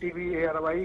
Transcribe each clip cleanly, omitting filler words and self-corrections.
TV ARY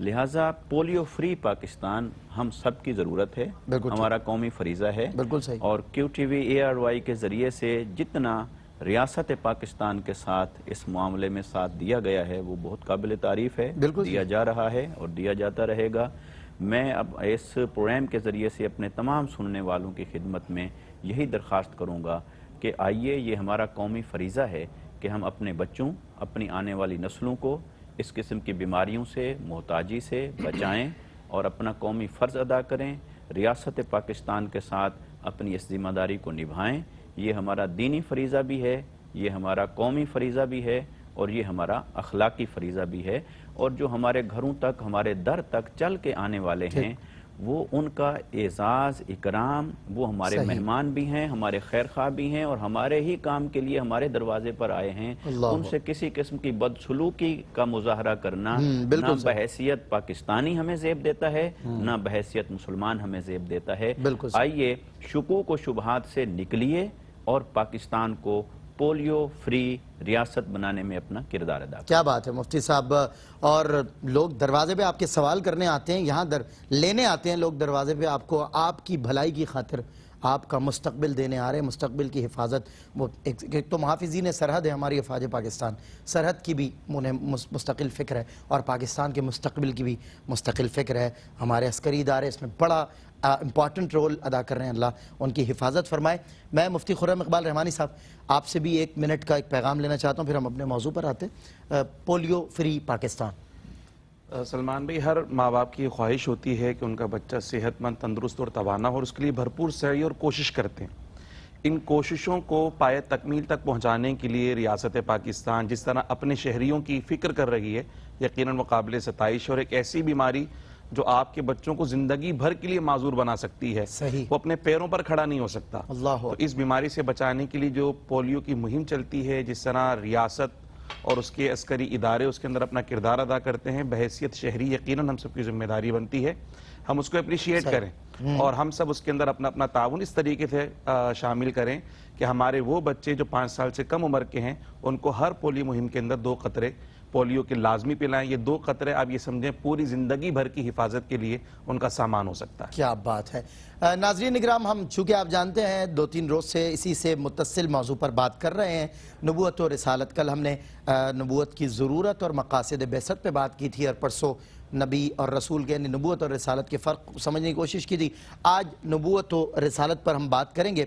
لہٰذا polio free Pakistan ہم سب کی ضرورت ہے، ہمارا قومی فریضہ ہے، بالکل صحیح، اور کیو ٹی وی ARY کے ذریعے سے جتنا ریاست پاکستان کے ساتھ اس معاملے میں ساتھ دیا گیا ہے وہ بہت قابل تعریف ہے، دیا جا رہا ہے اور دیا جاتا رہے گا۔ میں اب اس پروگرام کے ذریعے سے اپنے تمام سننے والوں کی خدمت میں یہی درخواست کروں گا کہ آئیے، یہ ہمارا قومی فریضہ ہے کہ ہم اپنے بچوں، اپنی آنے والی نسلوں کو اس قسم کی بیماریوں سے، محتاجی سے بچائیں اور اپنا قومی فرض ادا کریں، ریاست پاکستان کے ساتھ اپنی اس ذمہ داری کو نبھائیں۔ یہ ہمارا دینی فریضہ بھی ہے، یہ ہمارا قومی فریضہ بھی ہے اور یہ ہمارا اخلاقی فریضہ بھی ہے، اور جو ہمارے گھروں تک، ہمارے در تک چل کے آنے والے ہیں وہ ان کا اعزاز، اکرام، وہ ہمارے مہمان بھی ہیں، ہمارے خیر خواہ بھی ہیں اور ہمارے ہی کام کے لیے ہمارے دروازے پر آئے ہیں۔ ان سے کسی قسم کی بدسلوکی کا مظاہرہ کرنا نہ بحیثیت پاکستانی ہمیں زیب دیتا ہے، نہ بحیثیت مسلمان ہمیں زیب دیتا ہے۔ آئیے شکوک و شبہات سے نکلیے اور پاکستان کو پولیو فری ریاست بنانے میں اپنا کردار ادا کریں۔ کیا بات ہے مفتی صاحب، اور لوگ دروازے پہ آپ کے سوال کرنے آتے ہیں، یہاں لینے آتے ہیں لوگ دروازے پہ آپ کو، آپ کی بھلائی کی خاطر آپ کا مستقبل دینے آ رہے ہیں، مستقبل کی حفاظت۔ وہ ایک تو محافظین سرحد ہے ہماری افواج پاکستان، سرحد کی بھی انہیں مستقل فکر ہے اور پاکستان کے مستقبل کی بھی مستقل فکر ہے۔ ہمارے عسکری ادارے اس میں بڑا امپورٹنٹ رول ادا کر رہے ہیں، اللہ ان کی حفاظت فرمائے۔ میں مفتی خرم اقبال رحمانی صاحب آپ سے بھی 1 منٹ کا ایک پیغام لینا چاہتا ہوں، پھر ہم اپنے موضوع پر آتے ہیں۔ Polio free Pakistan. سلمان بھائی، ہر ماں باپ کی خواہش ہوتی ہے کہ ان کا بچہ صحت مند، تندرست اور توانا ہو، اور اس کے لیے بھرپور سعی اور کوشش کرتے ہیں۔ ان کوششوں کو پایہ تکمیل تک پہنچانے کے لیے ریاست پاکستان جس طرح اپنے شہریوں کی فکر کر رہی ہے، یقیناً مقابل ستائش، اور ایک ایسی بیماری جو آپ کے بچوں کو زندگی بھر کے لیے معذور بنا سکتی ہے، وہ اپنے پیروں پر کھڑا نہیں ہو سکتا۔ تو اس بیماری سے بچانے کے لیے جو پولیو کی مہم چلتی ہے، جس طرح ریاست اور اس کے عسکری ادارے اس کے اندر اپنا کردار ادا کرتے ہیں، بحیثیت شہری یقیناً ہم سب کی ذمہ داری بنتی ہے ہم اس کو اپریشیٹ کریں اور ہم سب اس کے اندر اپنا تعاون اس طریقے سے شامل کریں کہ ہمارے وہ بچے جو 5 سال سے کم عمر کے ہیں ان کو ہر پولیو مہم کے اندر 2 قطرے پولیو کے لازمی پلائیں۔ یہ 2 قطرے آپ یہ سمجھیں پوری زندگی بھر کی حفاظت کے لیے ان کا سامان ہو سکتا ہے۔ کیا بات ہے۔ ناظرین اکرام، ہم چونکہ آپ جانتے ہیں 2-3 روز سے اسی سے متصل موضوع پر بات کر رہے ہیں، نبوت و رسالت۔ کل ہم نے نبوت کی ضرورت اور مقاصد بعثت پہ بات کی تھی، اور پرسوں نبی اور رسول کے یعنی نبوت اور رسالت کے فرق سمجھنے کی کوشش کی تھی۔ آج نبوت و رسالت پر ہم بات کریں گے۔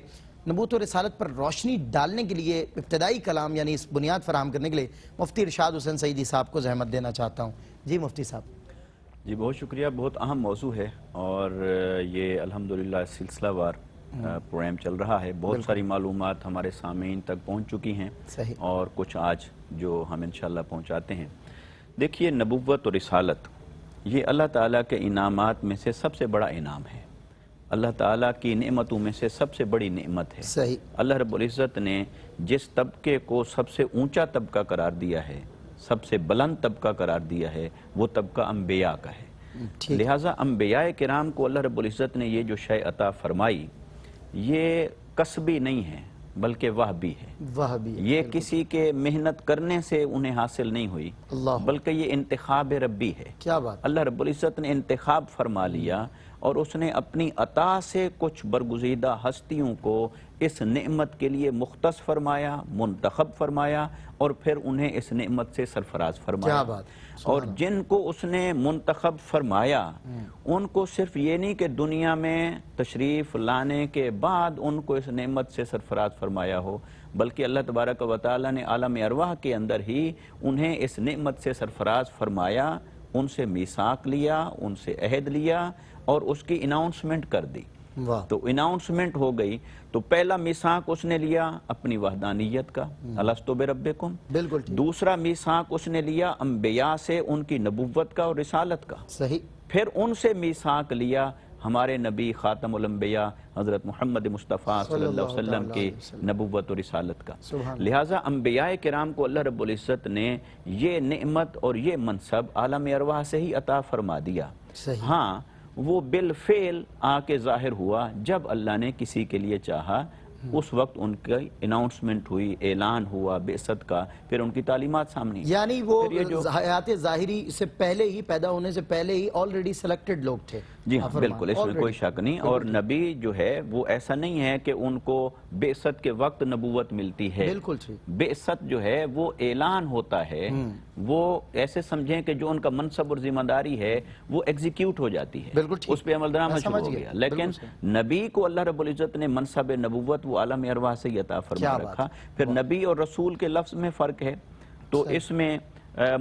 نبوت و رسالت پر روشنی ڈالنے کے لیے ابتدائی کلام یعنی اس بنیاد فراہم کرنے کے لیے مفتی ارشاد حسین سعیدی صاحب کو زحمت دینا چاہتا ہوں۔ جی مفتی صاحب۔ جی بہت شکریہ، بہت اہم موضوع ہے اور یہ الحمدللہ سلسلہ وار پروگرام چل رہا ہے۔ بہت ساری معلومات ہمارے سامعین تک پہنچ چکی ہیں اور کچھ آج جو ہم انشاءاللہ پہنچاتے ہیں۔ دیکھیے، نبوت و رسالت یہ اللہ تعالیٰ کے انعامات میں سے سب سے بڑا انعام ہے، اللہ تعالیٰ کی نعمتوں میں سے سب سے بڑی نعمت ہے۔ اللہ رب العزت نے جس طبقے کو سب سے اونچا طبقہ قرار دیا ہے، سب سے بلند طبقہ قرار دیا ہے، وہ طبقہ انبیاء کا ہے۔ لہٰذا انبیاء کرام کو اللہ رب العزت نے یہ جو شے عطا فرمائی، یہ کسبی نہیں ہے بلکہ وہبی ہے۔ یہ کسی کے محنت کرنے سے انہیں حاصل نہیں ہوئی، بلکہ یہ انتخاب ربی ہے۔ اللہ رب العزت نے انتخاب فرما لیا اور اس نے اپنی عطا سے کچھ برگزیدہ ہستیوں کو اس نعمت کے لیے مختص فرمایا، منتخب فرمایا اور پھر انہیں اس نعمت سے سرفراز فرمایا۔ اور جن کو اس نے منتخب فرمایا ان کو صرف یہ نہیں کہ دنیا میں تشریف لانے کے بعد ان کو اس نعمت سے سرفراز فرمایا ہو، بلکہ اللہ تبارک و تعالیٰ نے عالم ارواح کے اندر ہی انہیں اس نعمت سے سرفراز فرمایا، ان سے میثاق لیا، ان سے عہد لیا اور اس کی اناؤنسمنٹ کر دی۔ تو اناؤنسمنٹ ہو گئی تو پہلا میثاق اس نے لیا اپنی وحدانیت کا، الستو بربکم۔ دوسرا میثاق اس نے لیا انبیاء سے، ان کی نبوت کا اور رسالت کا۔ پھر ان سے میثاق لیا ہمارے نبی خاتم الانبیاء حضرت محمد مصطفیٰ صلی اللہ علیہ وسلم کی نبوت و رسالت کا۔ لہٰذا انبیاء کرام کو اللہ رب العزت نے یہ نعمت اور یہ منصب عالم ارواح سے ہی عطا فرما دیا۔ ہاں، وہ بالفعل آ کے ظاہر ہوا جب اللہ نے کسی کے لیے چاہا اس وقت ان کی اناؤنسمنٹ ہوئی، اعلان ہوا بعثت کا، پھر ان کی تعلیمات سامنے، یعنی وہ پھر یہ جو حیات ظاہری سے پہلے ہی، پیدا ہونے سے پہلے ہی آلریڈی سلیکٹڈ لوگ تھے. جی ہاں بالکل، اس میں کوئی شک نہیں. اور نبی جو ہے وہ ایسا نہیں ہے کہ ان کو بعثت کے وقت نبوت ملتی ہے. بالکل ٹھیک. بعثت جو ہے وہ اعلان ہوتا ہے، وہ ایسے سمجھیں کہ جو ان کا منصب اور ذمہ داری ہے وہ ایگزیکیوٹ ہو جاتی ہے، بالکل ٹھیک، اس پہ عمل درآمد شروع ہو گیا. لیکن نبی کو اللہ رب العزت نے منصب نبوت وہ عالم ارواح سے عطا فرما رکھا. پھر نبی اور رسول کے لفظ میں فرق ہے، تو اس میں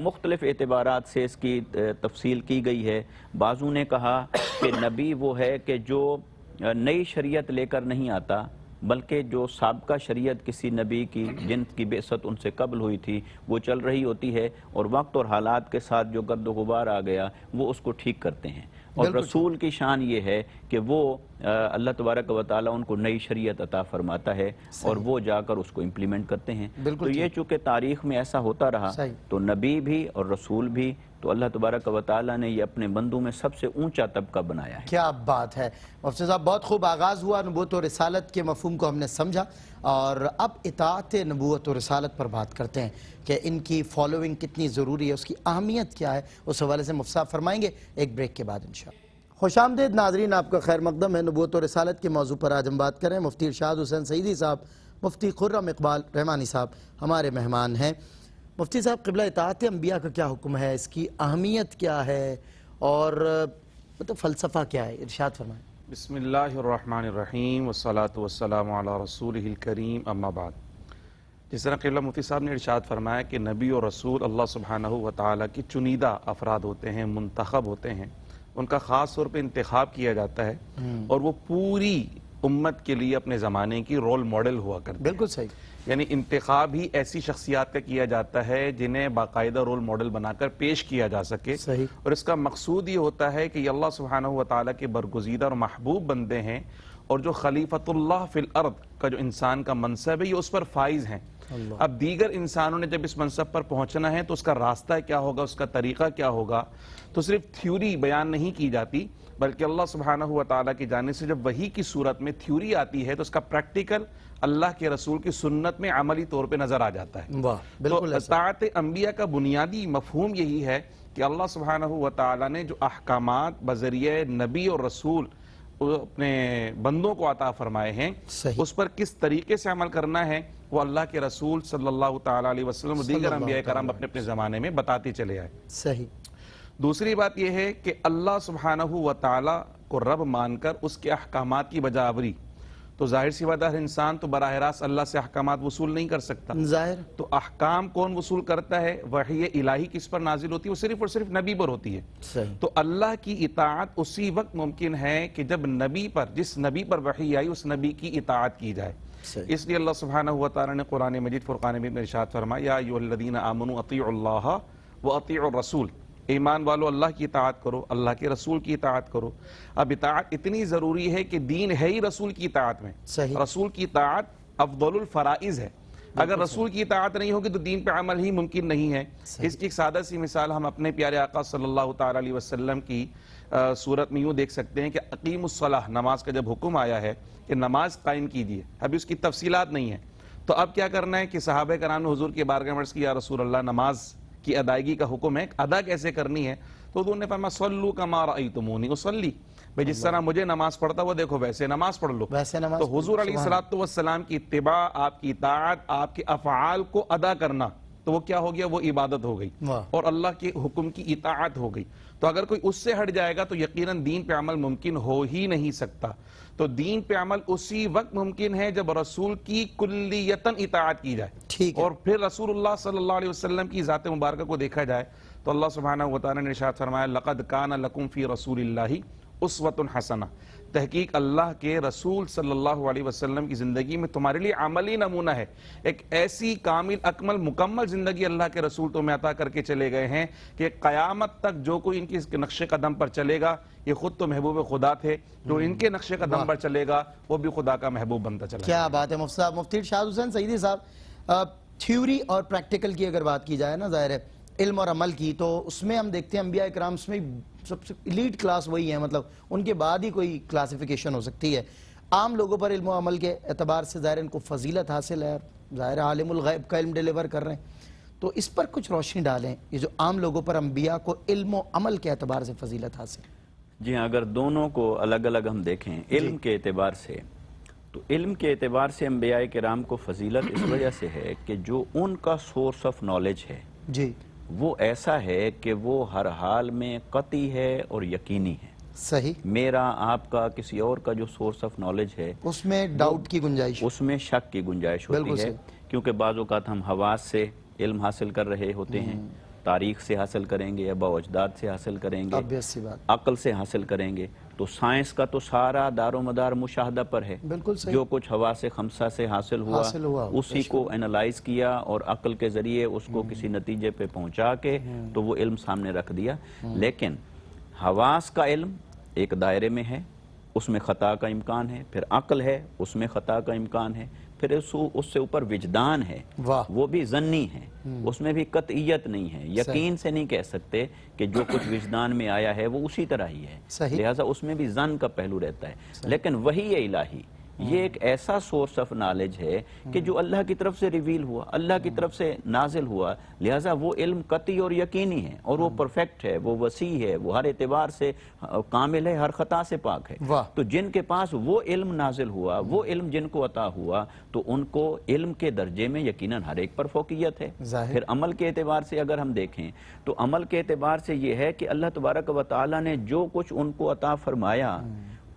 مختلف اعتبارات سے اس کی تفصیل کی گئی ہے. بعضوں نے کہا کہ نبی وہ ہے کہ جو نئی شریعت لے کر نہیں آتا، بلکہ جو سابقہ شریعت کسی نبی کی جن کی بعثت ان سے قبل ہوئی تھی وہ چل رہی ہوتی ہے، اور وقت اور حالات کے ساتھ جو گرد و غبار آ گیا وہ اس کو ٹھیک کرتے ہیں. اور رسول کی شان یہ ہے کہ وہ اللہ تبارک و تعالیٰ ان کو نئی شریعت عطا فرماتا ہے اور وہ جا کر اس کو امپلیمنٹ کرتے ہیں. تو یہ چونکہ تاریخ میں ایسا ہوتا رہا، تو نبی بھی اور رسول بھی تو اللہ تبارک و تعالیٰ نے یہ اپنے بندوں میں سب سے اونچا طبقہ بنایا ہے. کیا بات ہے مفتی صاحب، بہت خوب آغاز ہوا. نبوت و رسالت کے مفہوم کو ہم نے سمجھا، اور اب اطاعت نبوت و رسالت پر بات کرتے ہیں کہ ان کی فالوئنگ کتنی ضروری ہے، اس کی اہمیت کیا ہے. اس حوالے سے مفتی صاحب فرمائیں گے ایک بریک کے بعد انشاءاللہ. خوش آمدید ناظرین، آپ کا خیر مقدم ہے. نبوت و رسالت کے موضوع پر آج ہم بات کریں. مفتی ارشاد حسین سعیدی صاحب، مفتی خرم اقبال رحمانی صاحب ہمارے مہمان ہیں. مفتی صاحب، قبلہ اطاعت انبیاء کا کیا حکم ہے، اس کی اہمیت کیا ہے، اور مطلب فلسفہ کیا ہے، ارشاد فرمائیں. بسم اللہ الرحمن الرحیم والصلاة والسلام علی رسولہ الکریم، اما بعد. جس طرح قبلہ مفتی صاحب نے ارشاد فرمایا کہ نبی اور رسول اللہ سبحانہ و تعالیٰ کی چنیدہ افراد ہوتے ہیں، منتخب ہوتے ہیں، ان کا خاص طور پہ انتخاب کیا جاتا ہے، اور وہ پوری امت کے لیے اپنے زمانے کی رول ماڈل ہوا کرتے ہیں. بالکل صحیح. یعنی انتخاب ہی ایسی شخصیات کا کیا جاتا ہے جنہیں باقاعدہ رول ماڈل بنا کر پیش کیا جا سکے. صحیح. اور اس کا مقصود یہ ہوتا ہے کہ یہ اللہ سبحانہ و تعالیٰ کے برگزیدہ اور محبوب بندے ہیں، اور جو خلیفۃ اللہ فی الارض کا جو انسان کا منصب ہے یہ اس پر فائز ہیں. اب دیگر انسانوں نے جب اس منصب پر پہنچنا ہے تو اس کا راستہ کیا ہوگا، اس کا طریقہ کیا ہوگا. تو صرف تھیوری بیان نہیں کی جاتی، بلکہ اللہ سبحانہ و تعالیٰ کی جانب سے جب وحی کی صورت میں تھیوری آتی ہے تو اس کا پریکٹیکل اللہ کے رسول کی سنت میں عملی طور پہ نظر آ جاتا ہے. تو اطاعت انبیاء کا بنیادی مفہوم یہی ہے کہ اللہ سبحانہ و تعالیٰ نے جو احکامات بذریعہ نبی اور رسول اپنے بندوں کو عطا فرمائے ہیں، اس پر کس طریقے سے عمل کرنا ہے وہ اللہ کے رسول صلی اللہ تعالیٰ علیہ وسلم اور دیگر انبیاء کرام اپنے اپنے زمانے میں بتاتے چلے آئے. صحیح. دوسری بات یہ ہے کہ اللہ سبحانہ و تعالیٰ کو رب مان کر اس کے احکامات کی بجاوری، تو ظاہر سی بات ہے ہر انسان تو براہ راست اللہ سے احکامات وصول نہیں کر سکتا. ظاہر. تو احکام کون وصول کرتا ہے؟ وحی الہی کس پر نازل ہوتی ہے؟ وہ صرف اور صرف نبی پر ہوتی ہے. صحیح. تو اللہ کی اطاعت اسی وقت ممکن ہے کہ جب نبی پر، جس نبی پر وحی آئی اس نبی کی اطاعت کی جائے. اس لیے اللہ سبحانہ و تعالیٰ نے قرآن مجید فرقان میں ارشاد فرمایا، یا ایھا الذین آمنوا اطیعوا اللہ واطیعوا الرسول، ایمان والو اللہ کی اطاعت کرو، اللہ کے رسول کی اطاعت کرو. اب اطاعت اتنی ضروری ہے کہ دین ہے ہی رسول کی اطاعت میں. رسول کی اطاعت افضل الفرائض ہے. اگر رسول کی اطاعت نہیں ہوگی تو دین پہ عمل ہی ممکن نہیں ہے. اس کی ایک سادہ سی مثال ہم اپنے پیارے آقا صلی اللہ تعالیٰ علیہ وسلم کی صورت میں یوں دیکھ سکتے ہیں کہ اقیم الصلاۃ، نماز کا جب حکم آیا ہے کہ نماز قائم کیجیے، ابھی اس کی تفصیلات نہیں ہیں، تو اب کیا کرنا ہے کہ صحابہ کرام نے حضور کی بارگاہ میں عرض کی، یا رسول اللہ نماز کی ادائیگی کا حکم ہے، ادا کیسے کرنی ہے؟ تو انہوں نے فرمایا صلوا کما رأیتمونی اصلی، بھئی جس طرح مجھے نماز پڑھتا وہ دیکھو ویسے نماز پڑھ لو. تو حضور علیہ السلام کی اتباع، آپ کی اطاعت، آپ کے افعال کو ادا کرنا، تو وہ کیا ہو گیا؟ وہ عبادت ہو گئی اور اللہ کے حکم کی اطاعت ہو گئی. تو اگر کوئی اس سے ہٹ جائے گا تو یقیناً دین پہ عمل ممکن ہو ہی نہیں سکتا. تو دین پہ عمل اسی وقت ممکن ہے جب رسول کی کلیتاً اطاعت کی جائے، اور پھر رسول اللہ صلی اللہ علیہ وسلم کی ذات مبارکہ کو دیکھا جائے. تو اللہ سبحانہ و تعالیٰ نے ارشاد فرمایا، لقد کان لکم فی رسول اللہ اسوۃ حسنہ، تحقیق اللہ کے رسول صلی اللہ علیہ وسلم کی زندگی میں تمہارے لیے عملی نمونہ ہے. ایک ایسی کامل اکمل مکمل زندگی اللہ کے رسول تمہیں عطا کر کے چلے گئے ہیں کہ قیامت تک جو کوئی ان کے نقش قدم پر چلے گا، یہ خود تو محبوب خدا تھے، جو ان کے نقش قدم پر چلے گا وہ بھی خدا کا محبوب بنتا چلا. کیا بات ہے مفتی صاحب. مفتی ارشاد حسین سعیدی صاحب، تھیوری اور پریکٹیکل کی اگر بات کی جائے نا، ظاہر ہے علم اور عمل کی، تو اس میں ہم دیکھتے ہیں انبیاء کرام میں سب سے ایلیٹ کلاس وہی ہے، مطلب ان کے بعد ہی کوئی کلاسیفیکیشن ہو سکتی ہے. عام لوگوں پر علم و عمل کے اعتبار سے ظاہر ان کو فضیلت حاصل ہے، ظاہر عالم الغیب کا علم ڈیلیور کر رہے ہیں، تو اس پر کچھ روشنی ڈالیں، یہ جو عام لوگوں پر انبیاء کو علم و عمل کے اعتبار سے فضیلت حاصل ہے۔ جی ہاں، اگر دونوں کو الگ الگ ہم دیکھیں علم کے اعتبار سے، تو علم کے اعتبار سے انبیاء کرام کو فضیلت اس وجہ سے ہے کہ جو ان کا سورس آف نالج ہے جی وہ ایسا ہے کہ وہ ہر حال میں قطعی ہے اور یقینی ہے۔ صحیح، میرا، آپ کا، کسی اور کا جو سورس آف نالج ہے اس میں ڈاؤٹ کی گنجائش، اس میں شک کی گنجائش بالکل ہوتی ہے، صحیح۔ کیونکہ بعض اوقات ہم حواس سے علم حاصل کر رہے ہوتے ہیں، تاریخ سے حاصل کریں گے، آباء و اجداد سے حاصل کریں گے، obvious سی بات، عقل سے حاصل کریں گے، تو سائنس کا تو سارا دار و مدار مشاہدہ پر ہے۔ بالکل صحیح، جو کچھ حواس خمسہ سے حاصل ہوا اسی کو انالائز کیا اور عقل کے ذریعے اس کو کسی نتیجے پہ پہنچا کے تو وہ علم سامنے رکھ دیا۔ لیکن حواس کا علم ایک دائرے میں ہے، اس میں خطا کا امکان ہے، پھر عقل ہے، اس میں خطا کا امکان ہے، پھر اس سے اوپر وجدان ہے، واہ، وہ بھی ظنی ہے، اس میں بھی قطعیت نہیں ہے، یقین سے نہیں کہہ سکتے کہ جو کچھ وجدان میں آیا ہے وہ اسی طرح ہی ہے، صحیح، لہٰذا اس میں بھی ظن کا پہلو رہتا ہے۔ لیکن وحی الہی یہ ایک ایسا سورس آف نالج ہے کہ جو اللہ کی طرف سے ریویل ہوا، اللہ کی طرف سے نازل ہوا، لہٰذا وہ علم قطعی اور یقینی ہے اور وہ پرفیکٹ ہے، وہ وسیع ہے، وہ ہر اعتبار سے کامل ہے، ہر خطا سے پاک ہے۔ واہ، تو جن کے پاس وہ علم نازل ہوا، وہ علم جن کو عطا ہوا، تو ان کو علم کے درجے میں یقیناً ہر ایک پر فوقیت ہے۔ ظاہر، پھر عمل کے اعتبار سے اگر ہم دیکھیں تو عمل کے اعتبار سے یہ ہے کہ اللہ تبارک و تعالیٰ نے جو کچھ ان کو عطا فرمایا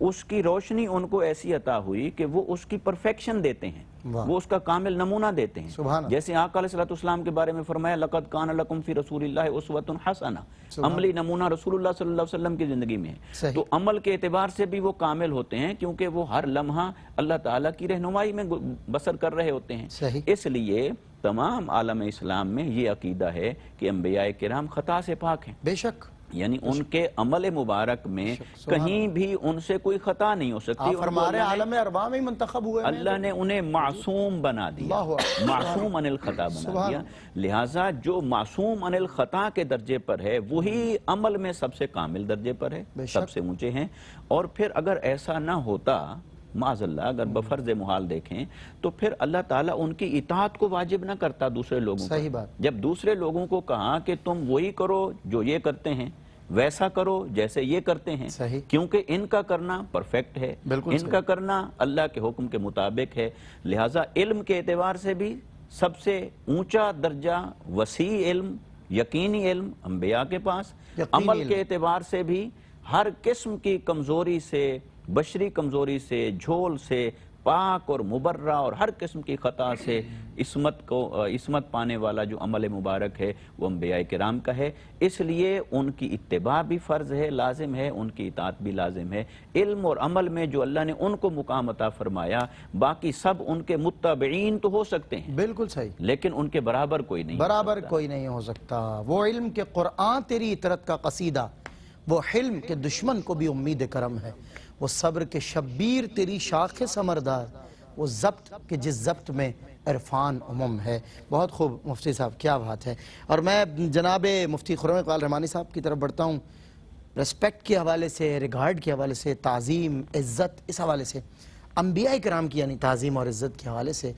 اس کی روشنی ان کو ایسی عطا ہوئی کہ وہ اس کی پرفیکشن دیتے ہیں، واہ، وہ اس کا کامل نمونہ دیتے ہیں۔ سبحان اللہ، جیسے آقا علیہ الصلوۃ والسلام کے بارے میں فرمایا لقد کان لکم فی رسول اللہ اسوۃ حسنہ، سبحان عملی نمونہ رسول اللہ صلی اللہ علیہ وسلم کی زندگی میں ہے۔ صحیح، تو عمل کے اعتبار سے بھی وہ کامل ہوتے ہیں کیونکہ وہ ہر لمحہ اللہ تعالیٰ کی رہنمائی میں بسر کر رہے ہوتے ہیں۔ صحیح، اس لیے تمام عالم اسلام میں یہ عقیدہ ہے کہ انبیاء کرام خطا سے پاک ہیں، بے شک، یعنی ان کے عمل مبارک میں کہیں بھی ان سے کوئی خطا نہیں ہو سکتی۔ آپ فرما رہے عالم ارواح میں منتخب ہوئے، اللہ نے انہیں معصوم بنا دیا، اللہ اکبر، معصوم عن الخطا بنا دیا، لہٰذا جو معصوم عن الخطا کے درجے پر ہے وہی عمل میں سب سے کامل درجے پر ہے، سب سے اونچے ہیں۔ اور پھر اگر ایسا نہ ہوتا، معاذ اللہ، اگر بفرض محال دیکھیں تو پھر اللہ تعالیٰ ان کی اطاعت کو واجب نہ کرتا دوسرے لوگوں پر۔ صحیح بات، جب دوسرے لوگوں کو کہا کہ تم وہی کرو جو یہ کرتے ہیں، ویسا کرو جیسے یہ کرتے ہیں، صحیح، کیونکہ ان کا کرنا پرفیکٹ ہے، بالکل ان کا کرنا اللہ کے حکم کے مطابق ہے، لہٰذا علم کے اعتبار سے بھی سب سے اونچا درجہ وسیع علم، یقینی علم انبیاء کے پاس، یقینی عمل علم، کے اعتبار سے بھی ہر قسم کی کمزوری سے، بشری کمزوری سے، جھول سے پاک اور مبرہ اور ہر قسم کی خطا سے عصمت پانے والا جو عمل مبارک ہے وہ انبیاء کرام کا ہے۔ اس لیے ان کی اتباع بھی فرض ہے، لازم ہے، ان کی اطاعت بھی لازم ہے۔ علم اور عمل میں جو اللہ نے ان کو مقام عطا فرمایا، باقی سب ان کے متبعین تو ہو سکتے ہیں، بالکل صحیح، لیکن ان کے برابر کوئی نہیں، برابر کوئی نہیں ہو سکتا۔ وہ علم کے قرآن تیری اطرت کا قصیدہ، وہ حلم کے دشمن کو بھی امید کرم ہے، وہ صبر کے شبیر تیری شاخ سمردار، وہ ضبط کے جس ضبط میں عرفان ہے۔ بہت خوب مفتی صاحب، کیا بات ہے۔ اور میں جناب مفتی خرم اقبال رحمانی صاحب کی طرف بڑھتا ہوں۔ ریسپیکٹ کے حوالے سے، ریگارڈ کے حوالے سے، تعظیم، عزت، اس حوالے سے انبیاء کرام کی یعنی تعظیم اور عزت کے حوالے سے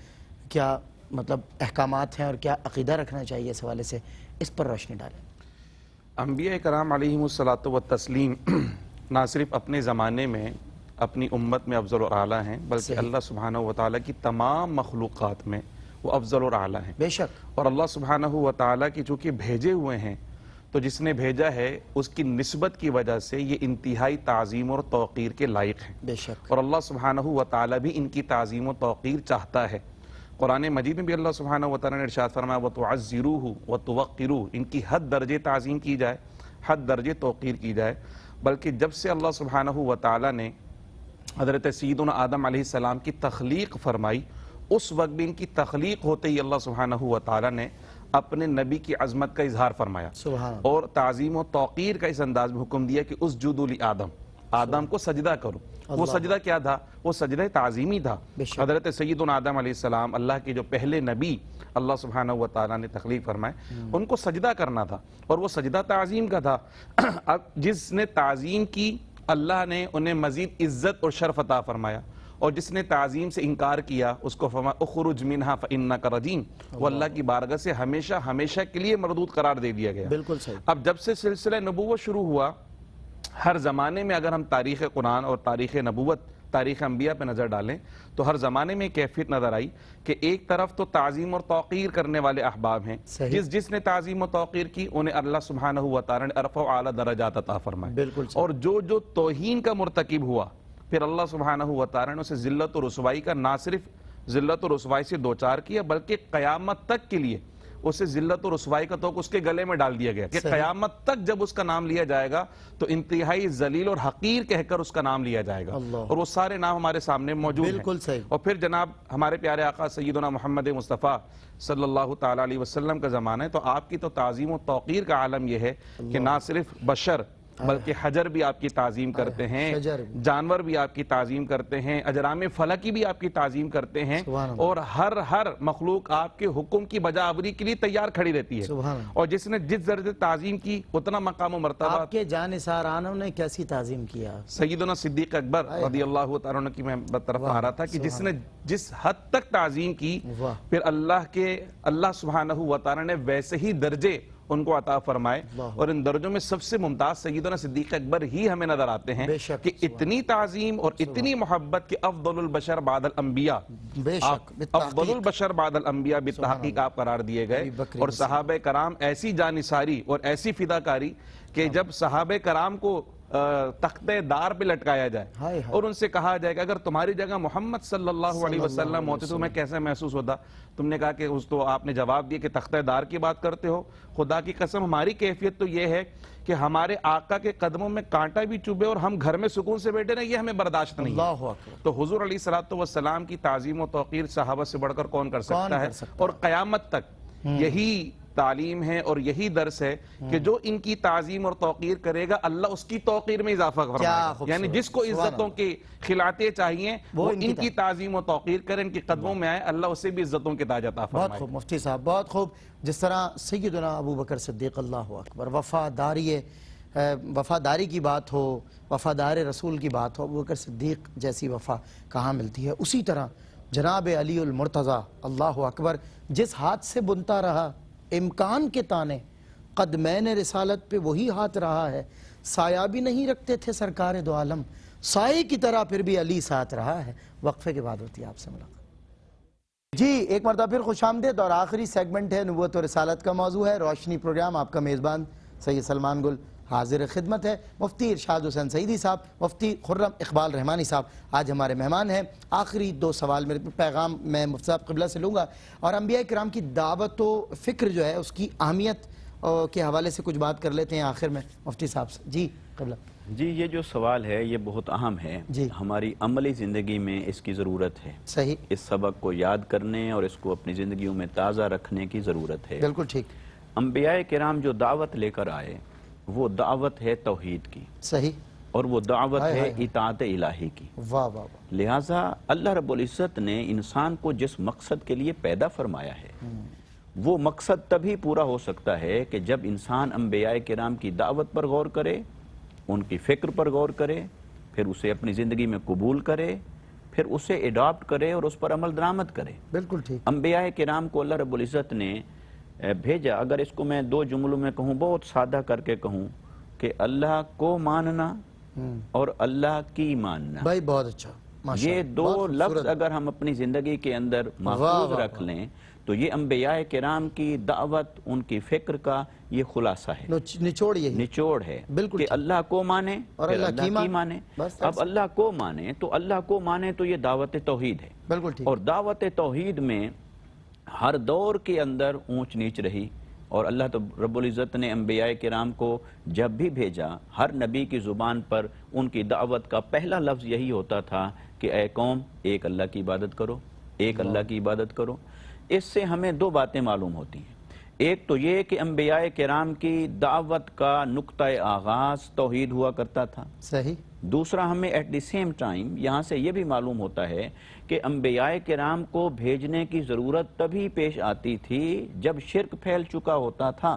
کیا مطلب احکامات ہیں اور کیا عقیدہ رکھنا چاہیے اس حوالے سے، اس پر روشنی ڈالیں۔ انبیاء کرام علیہم الصلاۃ والتسلیم نہ صرف اپنے زمانے میں اپنی امت میں افضل اور اعلیٰ ہیں، بلکہ اللہ سبحانہ وتعالیٰ کی تمام مخلوقات میں وہ افضل اور اعلیٰ ہیں۔ بے شک، اور اللہ سبحانہ وتعالیٰ کی چونکہ بھیجے ہوئے ہیں، تو جس نے بھیجا ہے اس کی نسبت کی وجہ سے یہ انتہائی تعظیم اور توقیر کے لائق ہیں، بے شک، اور اللہ سبحانہ وتعالیٰ بھی ان کی تعظیم و توقیر چاہتا ہے۔ قرآن مجید میں بھی اللہ سبحانہ وتعالیٰ نے ارشاد فرمایا وَتُعَزِّرُوهُ وَتُوَقِّرُوهُ، ان کی حد درجے تعظیم کی جائے، حد درجے توقیر کی جائے۔ بلکہ جب سے اللہ سبحانہ وتعالیٰ نے حضرت سیدنا آدم علیہ السلام کی تخلیق فرمائی، اس وقت بھی ان کی تخلیق ہوتے ہی اللہ سبحانہ وتعالیٰ نے اپنے نبی کی عظمت کا اظہار فرمایا سبحان، اور تعظیم و توقیر کا اس انداز میں حکم دیا کہ اسجدوا لآدم، آدم کو سجدہ کرو۔ وہ سجدہ کیا تھا؟ وہ سجدہ تعظیمی تھا۔ حضرت سیدنا آدم علیہ السلام اللہ کے جو پہلے نبی اللہ سبحانہ وتعالیٰ نے تخلیق فرمائے، ان کو سجدہ کرنا تھا اور وہ سجدہ تعظیم کا تھا۔ اب جس نے تعظیم کی، اللہ نے انہیں مزید عزت اور شرف عطا فرمایا، اور جس نے تعظیم سے انکار کیا اس کو فرمایا اخرج منہا فإنک رجیم، وہ اللہ کی بارگاہ سے ہمیشہ ہمیشہ کے لیے مردود قرار دے دیا گیا۔ بالکل صحیح۔ اب جب سے سلسلہ نبوت شروع ہوا، ہر زمانے میں اگر ہم تاریخ قرآن اور تاریخ نبوت، تاریخ انبیاء پہ نظر ڈالیں تو ہر زمانے میں کیفیت نظر آئی کہ ایک طرف تو تعظیم اور توقیر کرنے والے احباب ہیں، جس نے تعظیم و توقیر کی انہیں اللہ سبحانہ و تعالی نے ارفع و اعلیٰ درجات عطا فرمائے، بالکل صحیح۔ اور جو توہین کا مرتکب ہوا پھر اللہ سبحانہ و تعالی نے اسے ذلت و رسوائی کا نہ صرف ذلت و رسوائی سے دوچار کیا بلکہ قیامت تک کے لیے اسے ذلت و رسوائی کا توق اس کے گلے میں ڈال دیا گیا کہ قیامت تک جب اس کا نام لیا جائے گا تو انتہائی ذلیل اور حقیر کہہ کر اس کا نام لیا جائے گا، اور وہ سارے نام ہمارے سامنے موجود ہیں۔ بالکل صحیح۔ اور پھر جناب ہمارے پیارے آقا سیدنا محمد مصطفیٰ صلی اللہ تعالیٰ علیہ وسلم کا زمانہ ہے تو آپ کی تو تعظیم و توقیر کا عالم یہ ہے کہ نہ صرف بشر بلکہ حجر بھی آپ کی تعظیم کرتے ہیں، جانور بھی آپ کی تعظیم کرتے ہیں، اجرام فلکی بھی آپ کی تعظیم کرتے ہیں، اور ہر مخلوق آپ کے حکم کی بجاوری کے لیے تیار کھڑی رہتی ہے۔ اور جس نے جس درجے تعظیم کی اتنا مقام و مرتبہ۔ آپ کے جانثارانوں نے کیسی تعظیم کیا؟ سیدنا صدیق اکبر رضی اللہ تعالیٰ عنہ کی میں طرف آ رہا تھا کہ جس نے جس حد تک تعظیم کی پھر اللہ سبحانہ و تعالیٰ نے ویسے ہی درجے ان کو عطا فرمائے، اور ان درجوں میں سب سے ممتاز سیدنا صدیق اکبر ہی ہمیں نظر آتے ہیں کہ اتنی تعظیم اور اتنی محبت کہ افضل البشر بعد الانبیاء، افضل البشر بعد الانبیاء بالتحقیق آپ قرار دیے گئے۔ اور صحابہ کرام ایسی جانثاری اور ایسی فداکاری کہ جب صحابہ کرام کو تختہ دار پہ لٹکایا جائے اور ان سے کہا جائے کہ اگر تمہاری جگہ محمد صلی اللہ علیہ وسلم ہوتے تو میں کیسے محسوس ہوتا؟ تم نے کہا کہ تو آپ نے جواب دیا کہ تختہ دار کی بات کرتے ہو، خدا کی قسم ہماری کیفیت تو یہ ہے کہ ہمارے آقا کے قدموں میں کانٹا بھی چبھے اور ہم گھر میں سکون سے بیٹھے رہے، یہ ہمیں برداشت نہیں ہے۔ تو حضور علیہ الصلوۃ والسلام کی تعظیم و توقیر صحابہ سے بڑھ کر کون کر سکتا ہے؟ اور قیامت تک یہی تعلیم ہے اور یہی درس ہے کہ جو ان کی تعظیم اور توقیر کرے گا اللہ اس کی توقیر میں اضافہ فرمائے گا، یعنی جس کو عزتوں کے خلاتے چاہیے وہ ان کی تعظیم و توقیر کرے، ان کے قدموں میں آئے، اللہ اسے بھی عزتوں کے تاج عطا فرمائے۔ بہت خوب مفتی صاحب، بہت خوب۔ جس طرح سیدنا ابو بکر صدیق اللہ اکبر وفاداری کی بات ہو، وفادار رسول کی بات ہو، ابو بکر صدیق جیسی وفا کہاں ملتی ہے؟ اسی طرح جناب علی المرتضیٰ اللہ اکبر جس ہاتھ سے بنتا رہا امکان کے تانے، قدمین رسالت پہ وہی ہاتھ رہا ہے، سایہ بھی نہیں رکھتے تھے سرکار دو عالم، سائے کی طرح پھر بھی علی ساتھ رہا ہے۔ وقفے کے بعد ہوتی ہے آپ سے ملاقات۔ جی ایک مرتبہ پھر خوش آمدید، اور آخری سیگمنٹ ہے نبوت و رسالت کا موضوع ہے روشنی پروگرام۔ آپ کا میزبان سید سلمان گل حاضر خدمت ہے، مفتی ارشاد حسین سعیدی صاحب، مفتی خرم اقبال رحمانی صاحب آج ہمارے مہمان ہیں۔ آخری دو سوال میرے پیغام میں مفتی صاحب قبلہ سے لوں گا، اور انبیاء کرام کی دعوت و فکر جو ہے اس کی اہمیت کے حوالے سے کچھ بات کر لیتے ہیں آخر میں مفتی صاحب سے۔ جی قبلہ۔ جی یہ جو سوال ہے یہ بہت اہم ہے، ہماری عملی زندگی میں اس کی ضرورت ہے، صحیح، اس سبق کو یاد کرنے اور اس کو اپنی زندگیوں میں تازہ رکھنے کی ضرورت ہے۔ بالکل ٹھیک۔ انبیاء کرام جو دعوت لے کر آئے وہ دعوت ہے توحید کی، صحیح، اور وہ دعوت ہے اطاعت الہی کی۔ واہ واہ واہ۔ لہٰذا اللہ رب العزت نے انسان کو جس مقصد کے لیے پیدا فرمایا ہے وہ مقصد تبھی پورا ہو سکتا ہے کہ جب انسان انبیاء کرام کی دعوت پر غور کرے، ان کی فکر پر غور کرے، پھر اسے اپنی زندگی میں قبول کرے، پھر اسے اڈاپٹ کرے اور اس پر عمل درآمد کرے۔ بالکل ٹھیک۔ انبیاء کرام کو اللہ رب العزت نے بھیجا، اگر اس کو میں دو جملوں میں کہوں، بہت سادہ کر کے کہوں، کہ اللہ کو ماننا اور اللہ کی ماننا۔ بھائی بہت اچھا، یہ دو لفظ اگر ہم اپنی زندگی کے اندر محفوظ رکھ لیں تو یہ انبیاء کرام کی دعوت، ان کی فکر کا یہ خلاصہ ہے، نچوڑ یہی نچوڑ ہے کہ اللہ کو مانے اور اللہ کی مانے۔ اب اللہ کو مانے تو یہ دعوت توحید ہے، بالکل ٹھیک۔ اور دعوت توحید میں ہر دور کے اندر اونچ نیچ رہی، اور اللہ رب العزت نے انبیاء کرام کو جب بھی بھیجا ہر نبی کی زبان پر ان کی دعوت کا پہلا لفظ یہی ہوتا تھا کہ اے قوم ایک اللہ کی عبادت کرو، ایک اللہ کی عبادت کرو۔ اس سے ہمیں دو باتیں معلوم ہوتی ہیں، ایک تو یہ کہ انبیاء کرام کی دعوت کا نقطہ آغاز توحید ہوا کرتا تھا، صحیح۔ دوسرا ہمیں ایٹ دی سیم ٹائم یہاں سے یہ بھی معلوم ہوتا ہے کہ انبیاء کرام کو بھیجنے کی ضرورت تبھی پیش آتی تھی جب شرک پھیل چکا ہوتا تھا،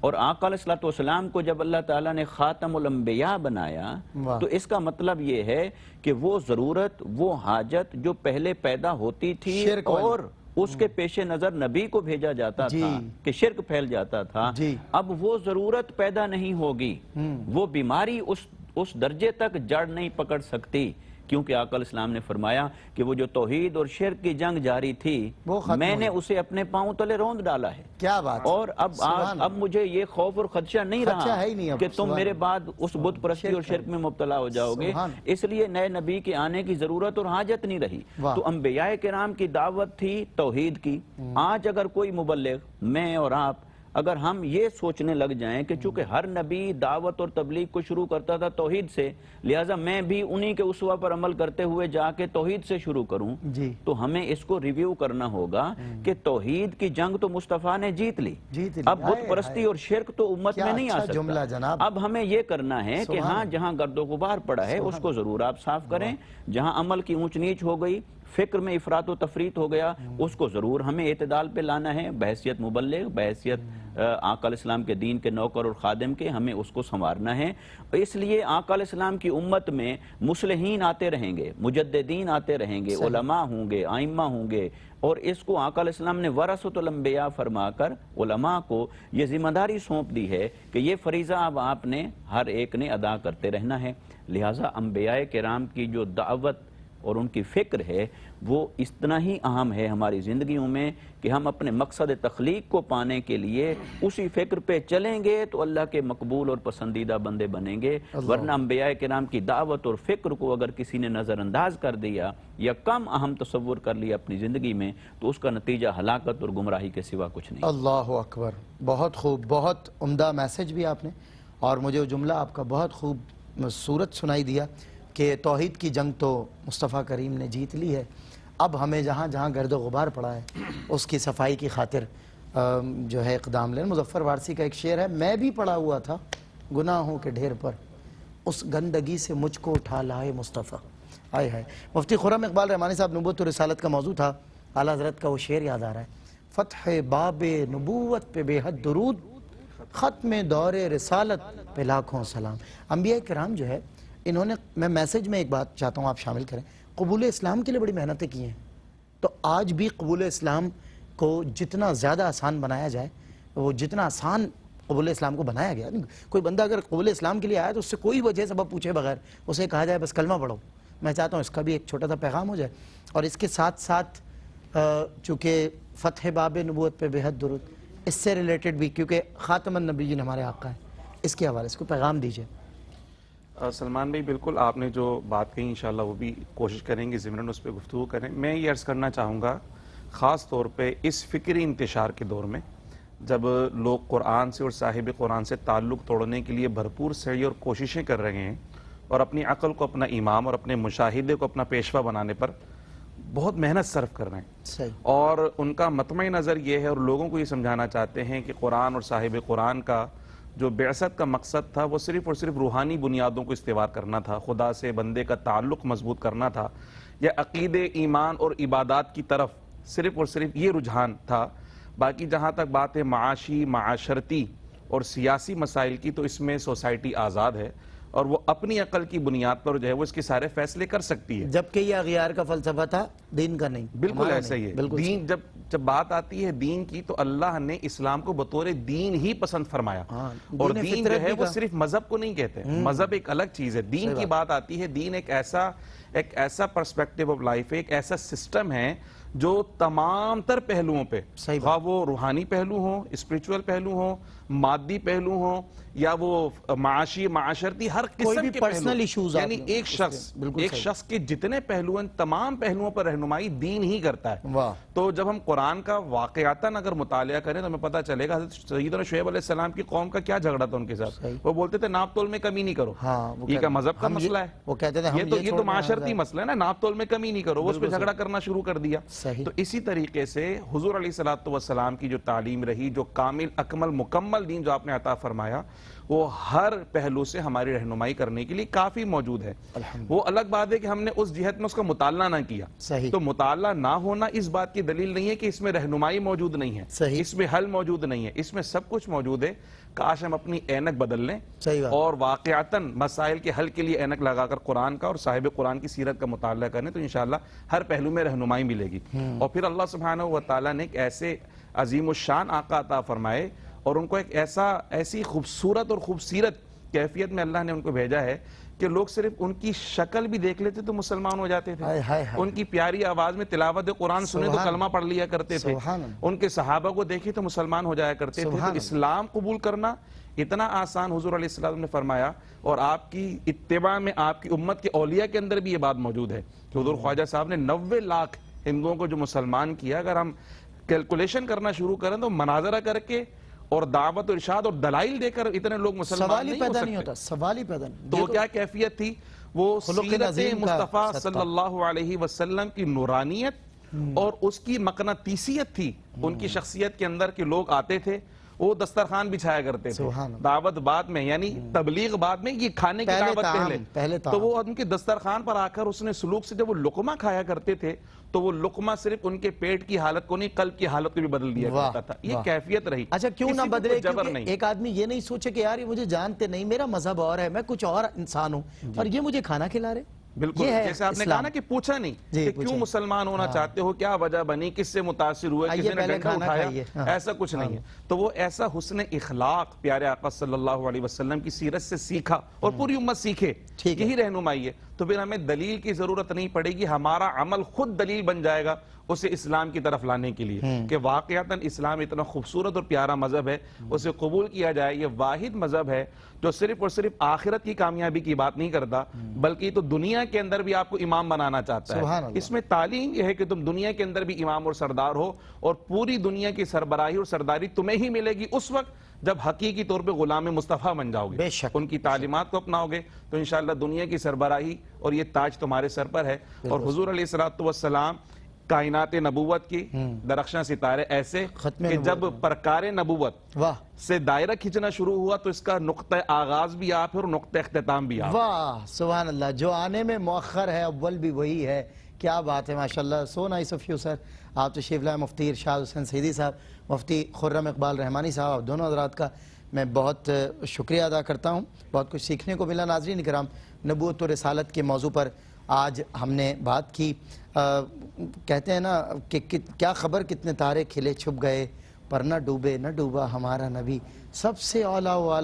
اور آقا علیہ الصلوۃ والسلام کو جب اللہ تعالیٰ نے خاتم الانبیاء بنایا واہ تو اس کا مطلب یہ ہے کہ وہ ضرورت، وہ حاجت جو پہلے پیدا ہوتی تھی شرک والی۔ اور اس کے پیش نظر نبی کو بھیجا جاتا جی تھا کہ شرک پھیل جاتا تھا، جی اب وہ ضرورت پیدا نہیں ہوگی، وہ بیماری اس درجے تک جڑ نہیں پکڑ سکتی، کیونکہ آقا علیہ السلام نے فرمایا کہ وہ جو توحید اور شرک کی جنگ جاری تھی وہ ختم میں ہو نے گئی۔ اسے اپنے پاؤں تلے روند ڈالا ہے، کیا بات ہے۔ اور سبحان اب مجھے یہ خوف اور خدشہ نہیں خدشہ رہا ہے ہی نہیں اب، کہ تم سبحان میرے بعد اس بت پرستی اور شرک میں مبتلا ہو جاؤ گے، سبحان اس لیے نئے نبی کے آنے کی ضرورت اور حاجت نہیں رہی۔ واہ۔ تو انبیاء کرام کی دعوت تھی توحید کی۔ آج اگر کوئی مبلغ، میں اور آپ، اگر ہم یہ سوچنے لگ جائیں کہ چونکہ ہر نبی دعوت اور تبلیغ کو شروع کرتا تھا توحید سے، لہٰذا میں بھی انہی کے اسوہ پر عمل کرتے ہوئے جا کے توحید سے شروع کروں، جی تو ہمیں اس کو ریویو کرنا ہوگا کہ توحید کی جنگ تو مصطفیٰ نے جیت لی، جیت لی۔ اب بت پرستی اور شرک تو امت کیا میں نہیں آ اچھا جملہ سکتا۔ جناب۔ اب ہمیں یہ کرنا ہے کہ سبحان ہاں جہاں گرد و غبار پڑا ہے اس کو ضرور آپ صاف کریں، جہاں عمل کی اونچ نیچ ہو گئی، فکر میں افراط و تفریط ہو گیا، اس کو ضرور ہمیں اعتدال پہ لانا ہے، بحیثیت مبلغ، بحیثیت آقا علیہ السلام کے دین کے نوکر اور خادم کے، ہمیں اس کو سنوارنا ہے۔ اس لیے آقا علیہ السلام کی امت میں مصلحین آتے رہیں گے، مجددین آتے رہیں گے، علماء ہوں گے، ائمہ ہوں گے، اور اس کو آقا علیہ السلام نے ورثۃ الانبیاء فرما کر علماء کو یہ ذمہ داری سونپ دی ہے کہ یہ فریضہ اب آپ نے ہر ایک نے ادا کرتے رہنا ہے۔ لہٰذا انبیاء کرام کی جو دعوت اور ان کی فکر ہے وہ اتنا ہی اہم ہے ہماری زندگیوں میں کہ ہم اپنے مقصد تخلیق کو پانے کے لیے اسی فکر پہ چلیں گے تو اللہ کے مقبول اور پسندیدہ بندے بنیں گے، ورنہ انبیاء کرام کی دعوت اور فکر کو اگر کسی نے نظر انداز کر دیا یا کم اہم تصور کر لیا اپنی زندگی میں تو اس کا نتیجہ ہلاکت اور گمراہی کے سوا کچھ نہیں۔ اللہ اکبر، بہت خوب، بہت عمدہ میسج بھی آپ نے، اور مجھے وہ جملہ آپ کا بہت خوب صورت سنائی دیا کہ توحید کی جنگ تو مصطفیٰ کریم نے جیت لی ہے، اب ہمیں جہاں جہاں گرد و غبار پڑا ہے اس کی صفائی کی خاطر جو ہے اقدام لیں۔ مظفر وارسی کا ایک شعر ہے، میں بھی پڑا ہوا تھا گناہوں کے ڈھیر پر، اس گندگی سے مجھ کو اٹھا لائے مصطفیٰ۔ آئے ہے مفتی خرم اقبال رحمانی صاحب، نبوت و رسالت کا موضوع تھا، اعلیٰ حضرت کا وہ شعر یاد آ رہا ہے، فتح باب نبوت پہ بے حد درود، ختم دور رسالت پہ لاکھوں سلام۔ انبیاء کرام جو ہے انہوں نے، میں میسج میں ایک بات چاہتا ہوں آپ شامل کریں، قبول اسلام کے لیے بڑی محنتیں کی ہیں، تو آج بھی قبول اسلام کو جتنا زیادہ آسان بنایا جائے، وہ جتنا آسان قبول اسلام کو بنایا گیا، کوئی بندہ اگر قبول اسلام کے لیے آیا تو اس سے کوئی وجہ سبب پوچھے بغیر اسے کہا جائے بس کلمہ پڑھو۔ میں چاہتا ہوں اس کا بھی ایک چھوٹا سا پیغام ہو جائے، اور اس کے ساتھ ساتھ چونکہ فتح باب نبوت پہ بے حد درود، اس سے ریلیٹڈ بھی، کیونکہ خاتم النبیین ہمارے آقا ہیں، اس کے حوالے سے کوئی پیغام دیجئے۔ سلمان بھائی، بالکل آپ نے جو بات کہی انشاءاللہ وہ بھی کوشش کریں گے ضمناً اس پہ گفتگو کریں۔ میں یہ عرض کرنا چاہوں گا خاص طور پہ اس فکری انتشار کے دور میں جب لوگ قرآن سے اور صاحب قرآن سے تعلق توڑنے کے لیے بھرپور سعی اور کوششیں کر رہے ہیں، اور اپنی عقل کو اپنا امام اور اپنے مشاہدے کو اپنا پیشوا بنانے پر بہت محنت صرف کر رہے ہیں، صحیح، اور ان کا مطمع نظر یہ ہے اور لوگوں کو یہ سمجھانا چاہتے ہیں کہ قرآن اور صاحب قرآن کا جو بعثت کا مقصد تھا وہ صرف اور صرف روحانی بنیادوں کو استوار کرنا تھا، خدا سے بندے کا تعلق مضبوط کرنا تھا، یا عقیدے، ایمان اور عبادات کی طرف صرف اور صرف یہ رجحان تھا۔ باقی جہاں تک بات ہے معاشی، معاشرتی اور سیاسی مسائل کی، تو اس میں سوسائٹی آزاد ہے اور وہ اپنی عقل کی بنیاد پر جو ہے وہ اس کے سارے فیصلے کر سکتی ہے، جبکہ یہ اغیار کا فلسفہ تھا، دین کا نہیں۔ بالکل ہمارا ایسا ہی نہیں، ہے۔ بالکل دین جب بات آتی ہے دین کی تو اللہ نے اسلام کو بطور دین ہی پسند فرمایا، ہاں، اور دین دین فطرت جو ہے بھی وہ کہا۔ صرف مذہب کو نہیں کہتے، مذہب ایک الگ چیز ہے، دین کی بات آتی ہے، دین ایک ایسا پرسپیکٹیو آف لائف ہے، ایک ایسا سسٹم ہے جو تمام تر پہلوؤں پہ، خواہ وہ روحانی پہلو ہوں، اسپریچول پہلو ہوں، مادی پہلو ہوں، یا وہ معاشی، معاشرتی، ہر قسم کے پرسنل ایشوز، یعنی ایک شخص کے جتنے پہلو ہیں تمام پہلوؤں پر رہنمائی دین ہی کرتا ہے۔ واہ، تو جب ہم قرآن کا واقعاتاً اگر مطالعہ کریں تو ہمیں پتہ چلے گا حضرت سیدنا شعیب علیہ السلام کی قوم کا کیا جھگڑا تھا ان کے ساتھ۔ وہ بولتے تھے ناپ تول میں کمی نہیں کرو، یہ کیا مذہب کا مسئلہ ہے؟ وہ کہتے تھے یہ تو معاشرتی مسئلہ ہے نا، ناپ تول میں کمی نہیں کرو، وہ اس پہ جھگڑا کرنا شروع کر دیا۔ صحیح۔ تو اسی طریقے سے حضور علیہ الصلوۃ والسلام کی جو تعلیم رہی، جو کامل اکمل مکمل دین جو آپ نے عطا فرمایا، وہ ہر پہلو سے ہماری رہنمائی کرنے کے لیے کافی موجود ہے۔ وہ الگ بات ہے کہ ہم نے اس جہت میں اس کا مطالعہ نہ کیا، صحیح۔ تو مطالعہ نہ ہونا اس بات کی دلیل نہیں ہے کہ اس میں رہنمائی موجود نہیں ہے، صحیح۔ اس میں حل موجود نہیں ہے، اس میں سب کچھ موجود ہے۔ کاش ہم اپنی اینک بدل لیں صحیح بات۔ اور واقعتاً مسائل کے حل کے لیے اینک لگا کر قرآن کا اور صاحب قرآن کی سیرت کا مطالعہ کریں تو انشاءاللہ ہر پہلو میں رہنمائی ملے گی۔ اور پھر اللہ سبحانہ و تعالیٰ نے ایک ایسے عظیم الشان آقا عطا فرمائے اور ان کو ایک ایسی خوبصورت اور خوبصیرت کیفیت میں اللہ نے ان کو بھیجا ہے کہ لوگ صرف ان کی شکل بھی دیکھ لیتے تو مسلمان ہو جاتے تھے، ان کی پیاری آواز میں تلاوت قرآن سنے تو کلمہ پڑھ لیا کرتے تھے، ان کے صحابہ کو دیکھے تو مسلمان ہو جایا کرتے تھے۔ تو اسلام قبول کرنا اتنا آسان حضور علیہ السلام نے فرمایا، اور آپ کی اتباع میں آپ کی امت کے اولیاء کے اندر بھی یہ بات موجود ہے کہ حضور خواجہ صاحب نے 90 لاکھ ہندوؤں کو جو مسلمان کیا، اگر ہم کیلکولیشن کرنا شروع کریں تو مناظرہ کر کے اور دعوت و ارشاد اور دلائل دے کر اتنے لوگ مسلمان نہیں ہو سکتے۔ سوال ہی پیدا نہیں۔ تو کیا کیفیت تھی؟ وہ سیرت مصطفیٰ صلی اللہ علیہ وسلم کی نورانیت اور اس کی مقناطیسیت تھی ان کی شخصیت کے اندر کہ لوگ آتے تھے، وہ دسترخوان بچھایا کرتے تھے، دعوت بعد میں، یعنی تبلیغ بعد میں، یہ کھانے کی دعوت پہلے، تو وہ ان کے دسترخوان پر آ کر اس نے سلوک سے جب وہ لقمہ کھایا کرتے تھے تو وہ لقمہ صرف ان کے پیٹ کی حالت کو نہیں، قلب کی حالت کو بھی بدل دیا کرتا تھا۔ یہ کیفیت رہی۔ اچھا کیوں نہ بدلے؟ کیونکہ ایک آدمی یہ نہیں سوچے کہ یار یہ مجھے جانتے نہیں، میرا مذہب اور ہے، میں کچھ اور انسان ہوں اور یہ مجھے کھانا کھلا رہے۔ بالکل، جیسے آپ نے کہا نا کہ پوچھا نہیں کہ کیوں مسلمان ہونا چاہتے ہو، کیا وجہ بنی، کس سے متاثر ہوئے، کس نے ڈنڈا اٹھایا، ایسا کچھ نہیں ہے۔ تو وہ ایسا حسن اخلاق پیارے آقا صلی اللہ علیہ وسلم کی سیرت سے سیکھا اور پوری امت سیکھے، یہی رہنمائی ہے۔ تو پھر ہمیں دلیل کی ضرورت نہیں پڑے گی، ہمارا عمل خود دلیل بن جائے گا اسے اسلام کی طرف لانے کے لیے کہ واقعتاً اسلام اتنا خوبصورت اور پیارا مذہب ہے، اسے قبول کیا جائے۔ یہ واحد مذہب ہے جو صرف اور صرف آخرت کی کامیابی کی بات نہیں کرتا، بلکہ تو دنیا کے اندر بھی آپ کو امام بنانا چاہتا ہے۔ اس میں تعلیم یہ ہے کہ تم دنیا کے اندر بھی امام اور سردار ہو، اور پوری دنیا کی سربراہی اور سرداری تمہیں ہی ملے گی اس وقت جب حقیقی طور پہ غلام مصطفیٰ بن جاؤ گے، ان کی تعلیمات کو اپناؤ گے، تو انشاءاللہ دنیا کی سربراہی اور یہ تاج تمہارے سر پر ہے۔ اور حضور علیہ السلام کائنات نبوت کی درخشاں ستارے ایسے کہ جب پرکار نبوت سے دائرہ کھچنا شروع ہوا تو اس کا نقطہ آغاز بھی آپ ہے اور نقطہ اختتام بھی آپ ہے۔ واہ سبحان اللہ، جو آنے میں مؤخر ہے اول بھی وہی ہے۔ کیا بات ہے، ماشاءاللہ، so nice of you sir. آپ تشریف لائے، مفتی ارشاد حسین سیدی صاحب، مفتی خرم اقبال رحمانی صاحب، آپ دونوں حضرات کا میں بہت شکریہ ادا کرتا ہوں۔ بہت کچھ سیکھنے کو ملا۔ ناظرین کرام، نبوت و رسالت کے موضوع پر آج ہم نے بات کی۔ کہتے ہیں نا کہ کیا خبر کتنے تارے کھلے چھپ گئے، پر نہ ڈوبے نہ ڈوبا ہمارا نبی۔ سب سے اعلیٰ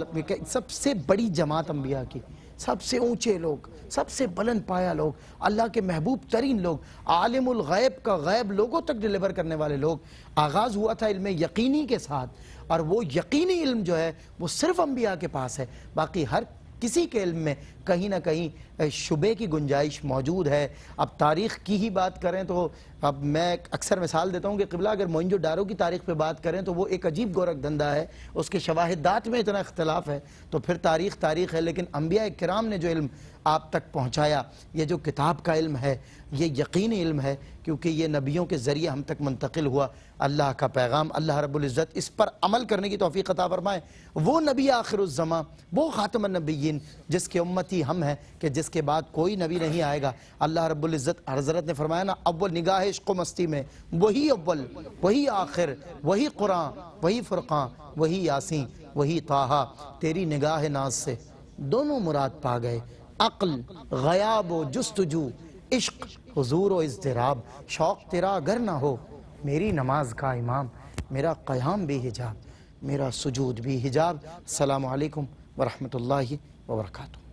سب سے بڑی جماعت انبیاء کی، سب سے اونچے لوگ، سب سے بلند پایا لوگ، اللہ کے محبوب ترین لوگ، عالم الغیب کا غیب لوگوں تک ڈیلیور کرنے والے لوگ۔ آغاز ہوا تھا علم یقینی کے ساتھ، اور وہ یقینی علم جو ہے وہ صرف انبیاء کے پاس ہے۔ باقی ہر کسی کے علم میں کہیں نہ کہیں شبے کی گنجائش موجود ہے۔ اب تاریخ کی ہی بات کریں تو اب میں اکثر مثال دیتا ہوں کہ قبلہ اگر موئنجو ڈارو کی تاریخ پہ بات کریں تو وہ ایک عجیب گورکھ دھندا ہے، اس کے شواہدات میں اتنا اختلاف ہے، تو پھر تاریخ ہے۔ لیکن انبیاء کرام نے جو علم آپ تک پہنچایا، یہ جو کتاب کا علم ہے، یہ یقینی علم ہے، کیونکہ یہ نبیوں کے ذریعے ہم تک منتقل ہوا اللہ کا پیغام۔ اللہ رب العزت اس پر عمل کرنے کی توفیق عطا فرمائے۔ وہ نبی آخر الزماں، وہ خاتم النبیین جس کے امتی ہم ہیں، کہ جس کے بعد کوئی نبی نہیں آئے گا۔ اللہ رب العزت حضرت نے فرمایا نا، اول نگاہ عشق و مستی میں وہی اول، وہی آخر، وہی قرآن، وہی فرقان، وہی یاسین، وہی طٰہٰ۔ تیری نگاہ ناز سے دونوں مراد پا گئے، عقل غیاب و جستجو، عشق حضور و اضطراب۔ شوق تیرا اگر نہ ہو میری نماز کا امام، میرا قیام بھی حجاب، میرا سجود بھی حجاب۔ السلام علیکم ورحمۃ اللہ وبرکاتہ۔